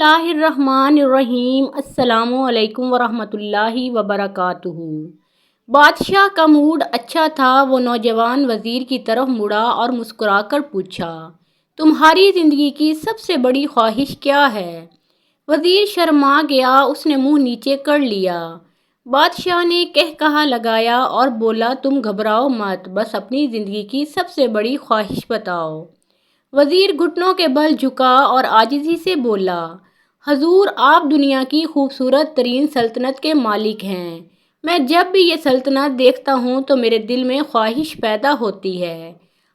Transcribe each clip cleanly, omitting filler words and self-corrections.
اللہ الرحمن الرحیم۔ السلام علیکم ورحمۃ اللہ وبرکاتہ۔ بادشاہ کا موڈ اچھا تھا۔ وہ نوجوان وزیر کی طرف مڑا اور مسکرا کر پوچھا، تمہاری زندگی کی سب سے بڑی خواہش کیا ہے؟ وزیر شرما گیا، اس نے منہ نیچے کر لیا۔ بادشاہ نے کہا لگایا اور بولا، تم گھبراؤ مت، بس اپنی زندگی کی سب سے بڑی خواہش بتاؤ۔ وزیر گھٹنوں کے بل جھکا اور عاجزی سے بولا، حضور آپ دنیا کی خوبصورت ترین سلطنت کے مالک ہیں۔ میں جب بھی یہ سلطنت دیکھتا ہوں تو میرے دل میں خواہش پیدا ہوتی ہے،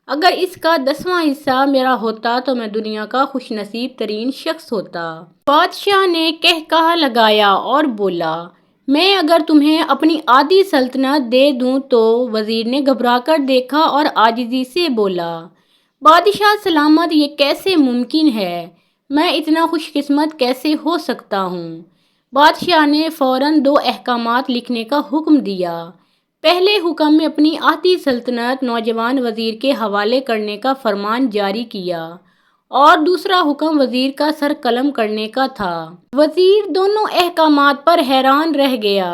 اگر اس کا 10واں حصہ میرا ہوتا تو میں دنیا کا خوش نصیب ترین شخص ہوتا۔ بادشاہ نے کہا لگایا اور بولا، میں اگر تمہیں اپنی آدھی سلطنت دے دوں تو؟ وزیر نے گھبرا کر دیکھا اور عاجزی سے بولا، بادشاہ سلامت، یہ کیسے ممکن ہے؟ میں اتنا خوش قسمت کیسے ہو سکتا ہوں؟ بادشاہ نے فوراً 2 احکامات لکھنے کا حکم دیا۔ پہلے حکم میں اپنی آدھی سلطنت نوجوان وزیر کے حوالے کرنے کا فرمان جاری کیا اور دوسرا حکم وزیر کا سر قلم کرنے کا تھا۔ وزیر دونوں احکامات پر حیران رہ گیا۔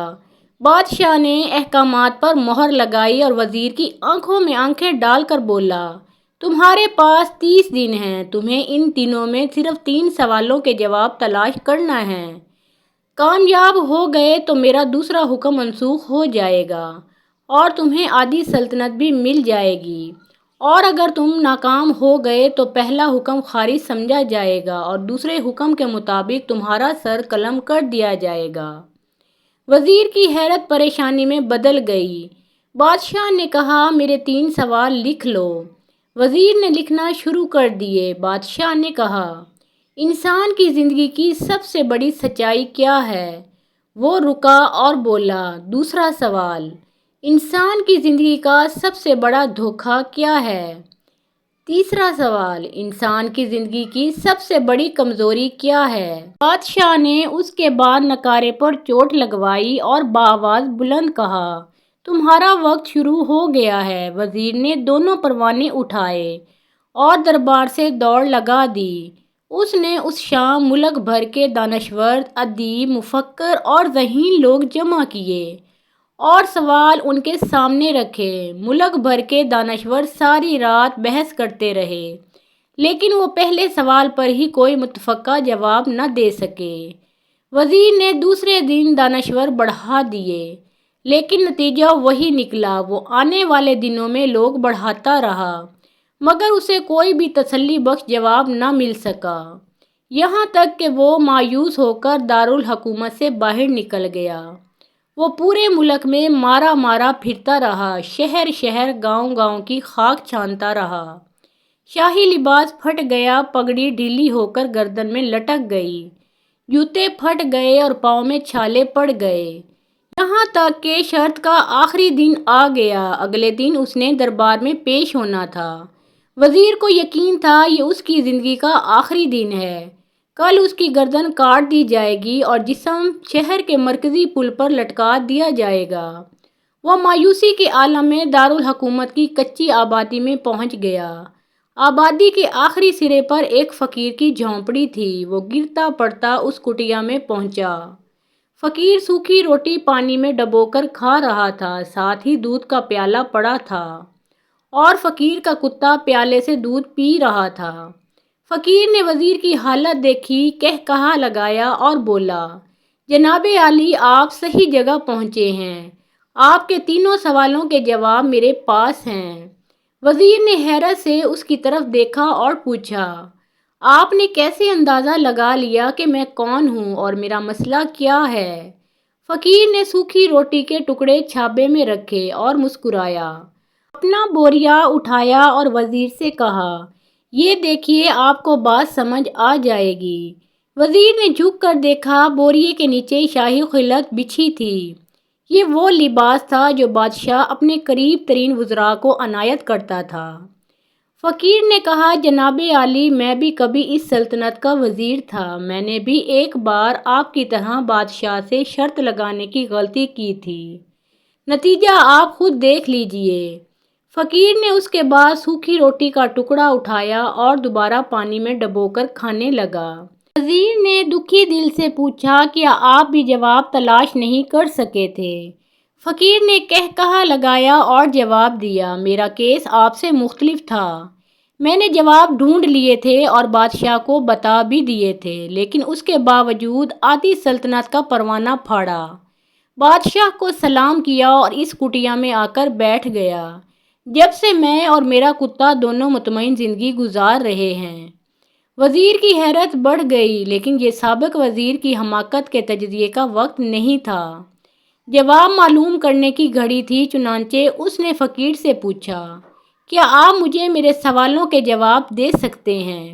بادشاہ نے احکامات پر مہر لگائی اور وزیر کی آنکھوں میں آنکھیں ڈال کر بولا، تمہارے پاس 30 دن ہیں، تمہیں ان دنوں میں صرف 3 سوالوں کے جواب تلاش کرنا ہے۔ کامیاب ہو گئے تو میرا دوسرا حکم منسوخ ہو جائے گا اور تمہیں آدھی سلطنت بھی مل جائے گی، اور اگر تم ناکام ہو گئے تو پہلا حکم خارج سمجھا جائے گا اور دوسرے حکم کے مطابق تمہارا سر قلم کر دیا جائے گا۔ وزیر کی حیرت پریشانی میں بدل گئی۔ بادشاہ نے کہا، میرے 3 سوال لکھ لو۔ وزیر نے لکھنا شروع کر دیے۔ بادشاہ نے کہا، انسان کی زندگی کی سب سے بڑی سچائی کیا ہے؟ وہ رکا اور بولا، دوسرا سوال، انسان کی زندگی کا سب سے بڑا دھوکہ کیا ہے؟ تیسرا سوال، انسان کی زندگی کی سب سے بڑی کمزوری کیا ہے؟ بادشاہ نے اس کے بعد نکارے پر چوٹ لگوائی اور بآواز بلند کہا، تمہارا وقت شروع ہو گیا ہے۔ وزیر نے دونوں پروانے اٹھائے اور دربار سے دوڑ لگا دی۔ اس نے اس شام ملک بھر کے دانشور، ادیب، مفکر اور ذہین لوگ جمع کیے اور سوال ان کے سامنے رکھے۔ ملک بھر کے دانشور ساری رات بحث کرتے رہے، لیکن وہ پہلے سوال پر ہی کوئی متفقہ جواب نہ دے سکے۔ وزیر نے دوسرے دن دانشور بڑھا دیے، لیکن نتیجہ وہی نکلا۔ وہ آنے والے دنوں میں لوگ بڑھاتا رہا، مگر اسے کوئی بھی تسلی بخش جواب نہ مل سکا، یہاں تک کہ وہ مایوس ہو کر دارالحکومت سے باہر نکل گیا۔ وہ پورے ملک میں مارا مارا پھرتا رہا، شہر شہر، گاؤں گاؤں کی خاک چھانتا رہا۔ شاہی لباس پھٹ گیا، پگڑی ڈھیلی ہو کر گردن میں لٹک گئی، جوتے پھٹ گئے اور پاؤں میں چھالے پڑ گئے، یہاں تک کہ شرط کا آخری دن آ گیا۔ اگلے دن اس نے دربار میں پیش ہونا تھا۔ وزیر کو یقین تھا یہ اس کی زندگی کا آخری دن ہے، کل اس کی گردن کاٹ دی جائے گی اور جسم شہر کے مرکزی پل پر لٹکا دیا جائے گا۔ وہ مایوسی کے عالم میں دارالحکومت کی کچی آبادی میں پہنچ گیا۔ آبادی کے آخری سرے پر ایک فقیر کی جھونپڑی تھی۔ وہ گرتا پڑتا اس کٹیا میں پہنچا۔ فقیر سوکھی روٹی پانی میں ڈبو کر کھا رہا تھا، ساتھ ہی دودھ کا پیالہ پڑا تھا اور فقیر کا کتا پیالے سے دودھ پی رہا تھا۔ فقیر نے وزیر کی حالت دیکھی، کہا لگایا اور بولا، جناب عالی، آپ صحیح جگہ پہنچے ہیں، آپ کے تینوں سوالوں کے جواب میرے پاس ہیں۔ وزیر نے حیرت سے اس کی طرف دیکھا اور پوچھا، آپ نے کیسے اندازہ لگا لیا کہ میں کون ہوں اور میرا مسئلہ کیا ہے؟ فقیر نے سوکھی روٹی کے ٹکڑے چھابے میں رکھے اور مسکرایا، اپنا بوریا اٹھایا اور وزیر سے کہا، یہ دیکھیے، آپ کو بات سمجھ آ جائے گی۔ وزیر نے جھک کر دیکھا، بوریے کے نیچے شاہی خلعت بچھی تھی۔ یہ وہ لباس تھا جو بادشاہ اپنے قریب ترین وزراء کو عنایت کرتا تھا۔ فقیر نے کہا، جناب عالی، میں بھی کبھی اس سلطنت کا وزیر تھا، میں نے بھی ایک بار آپ کی طرح بادشاہ سے شرط لگانے کی غلطی کی تھی، نتیجہ آپ خود دیکھ لیجئے۔ فقیر نے اس کے بعد سوکھی روٹی کا ٹکڑا اٹھایا اور دوبارہ پانی میں ڈبو کر کھانے لگا۔ وزیر نے دکھی دل سے پوچھا، کیا آپ بھی جواب تلاش نہیں کر سکے تھے؟ فقیر نے کہا لگایا اور جواب دیا، میرا کیس آپ سے مختلف تھا۔ میں نے جواب ڈھونڈ لیے تھے اور بادشاہ کو بتا بھی دیے تھے، لیکن اس کے باوجود آدھی سلطنت کا پروانہ پھاڑا۔ بادشاہ کو سلام کیا اور اس کٹیا میں آ کر بیٹھ گیا، جب سے میں اور میرا کتا دونوں مطمئن زندگی گزار رہے ہیں۔ وزیر کی حیرت بڑھ گئی، لیکن یہ سابق وزیر کی حماقت کے تجزیے کا وقت نہیں تھا۔ جواب معلوم کرنے کی گھڑی تھی، چنانچہ اس نے فقیر سے پوچھا، کیا آپ مجھے میرے سوالوں کے جواب دے سکتے ہیں؟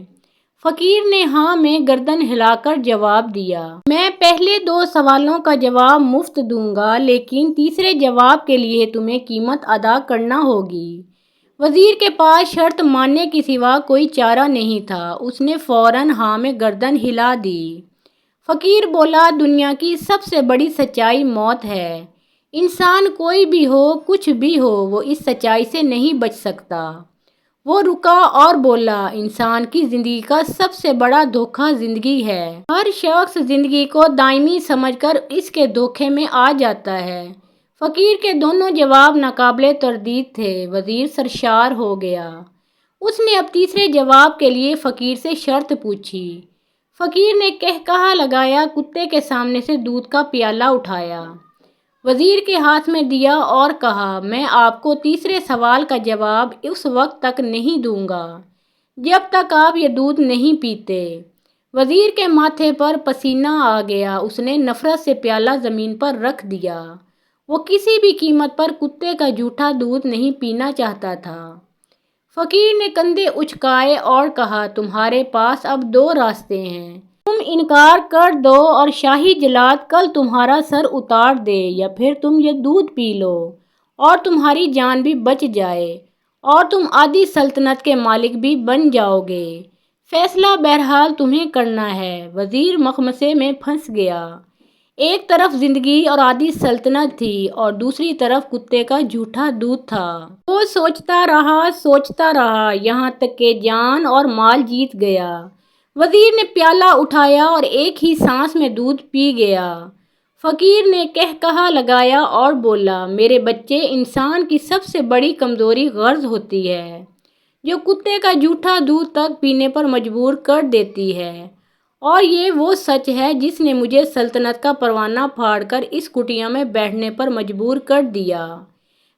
فقیر نے ہاں میں گردن ہلا کر جواب دیا۔ میں پہلے 2 سوالوں کا جواب مفت دوں گا، لیکن تیسرے جواب کے لیے تمہیں قیمت ادا کرنا ہوگی۔ وزیر کے پاس شرط ماننے کے سوا کوئی چارہ نہیں تھا، اس نے فوراً ہاں میں گردن ہلا دی۔ فقیر بولا، دنیا کی سب سے بڑی سچائی موت ہے۔ انسان کوئی بھی ہو، کچھ بھی ہو، وہ اس سچائی سے نہیں بچ سکتا۔ وہ رکا اور بولا، انسان کی زندگی کا سب سے بڑا دھوکہ زندگی ہے۔ ہر شخص زندگی کو دائمی سمجھ کر اس کے دھوکے میں آ جاتا ہے۔ فقیر کے دونوں جواب ناقابل تردید تھے۔ وزیر سرشار ہو گیا۔ اس نے اب تیسرے جواب کے لیے فقیر سے شرط پوچھی۔ فقیر نے کہا لگایا، کتے کے سامنے سے دودھ کا پیالہ اٹھایا، وزیر کے ہاتھ میں دیا اور کہا، میں آپ کو تیسرے سوال کا جواب اس وقت تک نہیں دوں گا جب تک آپ یہ دودھ نہیں پیتے۔ وزیر کے ماتھے پر پسینہ آ گیا، اس نے نفرت سے پیالہ زمین پر رکھ دیا۔ وہ کسی بھی قیمت پر کتے کا جھوٹا دودھ نہیں پینا چاہتا تھا۔ فقیر نے کندھے اچکائے اور کہا، تمہارے پاس اب 2 راستے ہیں، تم انکار کر دو اور شاہی جلاد کل تمہارا سر اتار دے، یا پھر تم یہ دودھ پی لو اور تمہاری جان بھی بچ جائے اور تم آدھی سلطنت کے مالک بھی بن جاؤ گے۔ فیصلہ بہرحال تمہیں کرنا ہے۔ وزیر مخمصے میں پھنس گیا۔ ایک طرف زندگی اور آدھی سلطنت تھی اور دوسری طرف کتے کا جھوٹا دودھ تھا۔ وہ سوچتا رہا یہاں تک کہ جان اور مال جیت گیا۔ وزیر نے پیالہ اٹھایا اور ایک ہی سانس میں دودھ پی گیا۔ فقیر نے کہا لگایا اور بولا، میرے بچے، انسان کی سب سے بڑی کمزوری غرض ہوتی ہے، جو کتے کا جھوٹا دودھ تک پینے پر مجبور کر دیتی ہے، اور یہ وہ سچ ہے جس نے مجھے سلطنت کا پروانہ پھاڑ کر اس کٹیا میں بیٹھنے پر مجبور کر دیا۔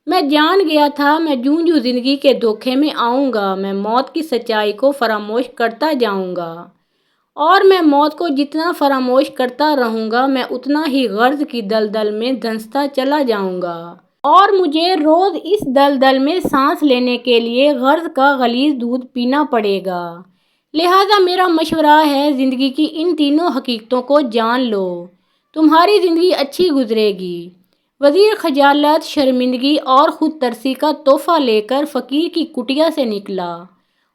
میں جان گیا تھا، میں جوں زندگی کے دھوکے میں آؤں گا، میں موت کی سچائی کو فراموش کرتا جاؤں گا، اور میں موت کو جتنا فراموش کرتا رہوں گا، میں اتنا ہی غرض کی دلدل میں دھنستا چلا جاؤں گا، اور مجھے روز اس دلدل میں سانس لینے کے لیے غرض کا غلیظ دودھ پینا پڑے گا۔ لہٰذا میرا مشورہ ہے، زندگی کی ان تینوں حقیقتوں کو جان لو، تمہاری زندگی اچھی گزرے گی۔ وزیر خجالت، شرمندگی اور خود ترسی کا تحفہ لے کر فقیر کی کٹیا سے نکلا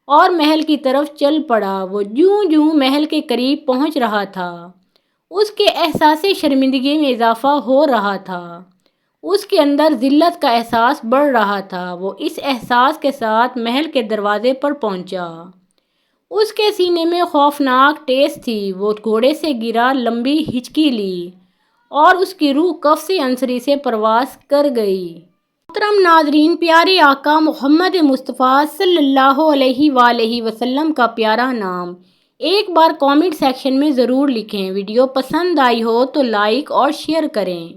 اور محل کی طرف چل پڑا۔ وہ جوں محل کے قریب پہنچ رہا تھا، اس کے احساس شرمندگی میں اضافہ ہو رہا تھا، اس کے اندر ذلت کا احساس بڑھ رہا تھا۔ وہ اس احساس کے ساتھ محل کے دروازے پر پہنچا۔ اس کے سینے میں خوفناک ٹیس تھی۔ وہ گھوڑے سے گرا، لمبی ہچکی لی اور اس کی روح قفس عنصری سے پرواز کر گئی۔ محترم ناظرین، پیارے آقا محمد مصطفیٰ صلی اللہ علیہ وآلہ وسلم کا پیارا نام ایک بار کامنٹ سیکشن میں ضرور لکھیں۔ ویڈیو پسند آئی ہو تو لائک اور شیئر کریں۔